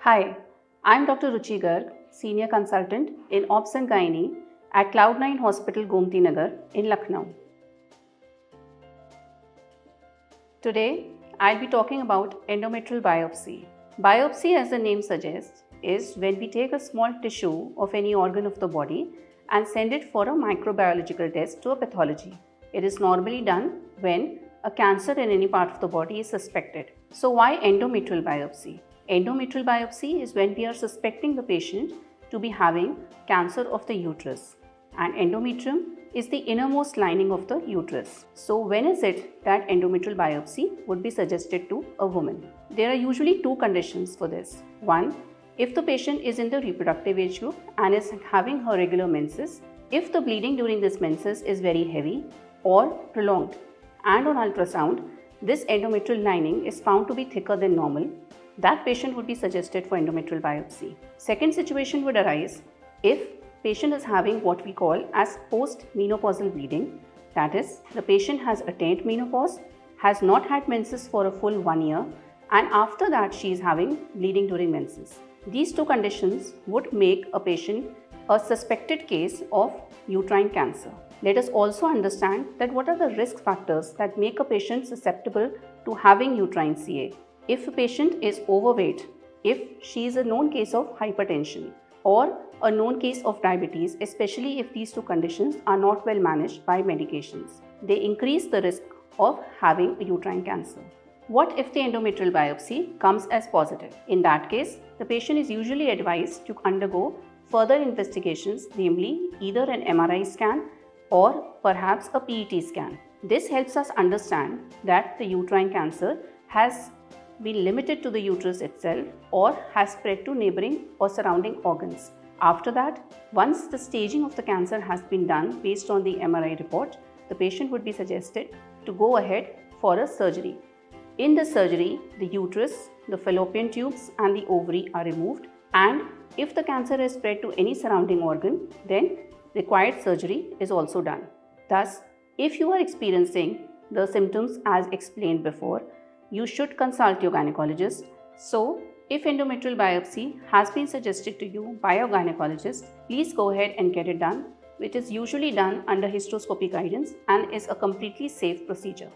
Hi, I'm Dr. Ruchi Garg, Senior Consultant in Obs and Gynae at Cloudnine Hospital, Gomti, Nagar in Lucknow. Today, I'll be talking about endometrial biopsy. Biopsy, as the name suggests, is when we take a small tissue of any organ of the body and send it for a microbiological test to a pathology. It is normally done when a cancer in any part of the body is suspected. So why endometrial biopsy? Endometrial biopsy is when we are suspecting the patient to be having cancer of the uterus, and endometrium is the innermost lining of the uterus. So when is it that endometrial biopsy would be suggested to a woman? There are usually two conditions for this. One, if the patient is in the reproductive age group and is having her regular menses, if the bleeding during this menses is very heavy or prolonged, and on ultrasound, this endometrial lining is found to be thicker than normal, that patient would be suggested for endometrial biopsy. Second situation would arise if patient is having what we call as postmenopausal bleeding, that is, the patient has attained menopause, has not had menses for a full 1 year, and after that she is having bleeding during menses. These two conditions would make a patient a suspected case of uterine cancer. Let us also understand that what are the risk factors that make a patient susceptible to having uterine CA. If a patient is overweight, if she is a known case of hypertension or a known case of diabetes, especially if these two conditions are not well managed by medications, they increase the risk of having a uterine cancer. What if the endometrial biopsy comes as positive? In that case, the patient is usually advised to undergo further investigations, namely either an MRI scan or perhaps a PET scan. This helps us understand that the uterine cancer has been limited to the uterus itself or has spread to neighbouring or surrounding organs. After that, once the staging of the cancer has been done based on the MRI report, the patient would be suggested to go ahead for a surgery. In the surgery, the uterus, the fallopian tubes and the ovary are removed, and if the cancer is spread to any surrounding organ, then required surgery is also done. Thus, if you are experiencing the symptoms as explained before, you should consult your gynecologist. So, if endometrial biopsy has been suggested to you by your gynecologist, please go ahead and get it done, which is usually done under hysteroscopy guidance and is a completely safe procedure.